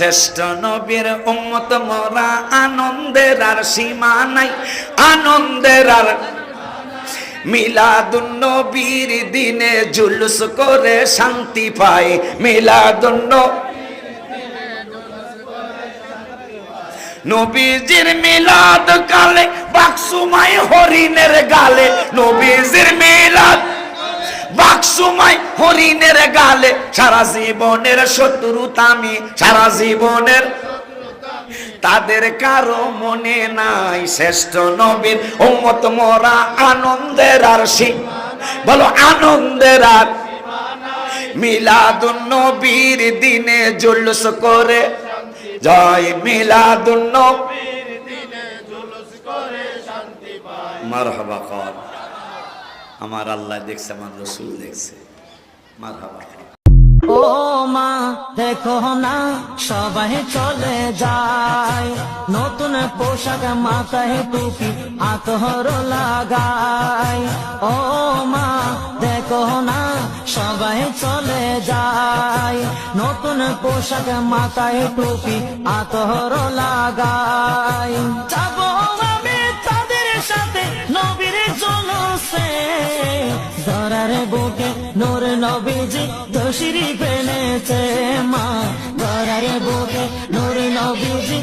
শ্রেষ্ঠ নবীর উম্মত মোরা, আনন্দের আর সীমা নাই, আনন্দের আর মিলাদুন নবীর দিনে জুলুস করে শান্তি পায়। মিলাদুন নবীজির মিলাদ কালে বাকসুমাই হরিণের গালে, নবীজির মিলাদ বাকসুমাই হরিণের গালে। সারা জীবনের শত্রুতা আমি, সারা জীবনের তাদের কারো মনে নাই। শ্রেষ্ঠ নবীর উম্মত মোরা, আনন্দের আর বলো আনন্দের আর মিলাদুন নবীর দিনে জুলুস করে জয়। মিলাদুন নবীর দিনে জুলুস করে শান্তি পায়। মারহাবা কর। আমার আল্লাহ দেখছে, আমার রাসূল দেখছে। মারহাবা। ও মা দেখো না সবাই চলে যায়, নতুন পোশাক মাথায় টুপি আতর লাগায়। ও মা দেখো না সবাই চলে যায়, নতুন পোশাক মাথায় টুপি আতর লাগায়। যাবো আমি তাদের সাথে নবীর জলসে, ধরার বুকে নূর নবীজি দোষিরি পেনেছে মা, ধরার বুকে নূর নবীজি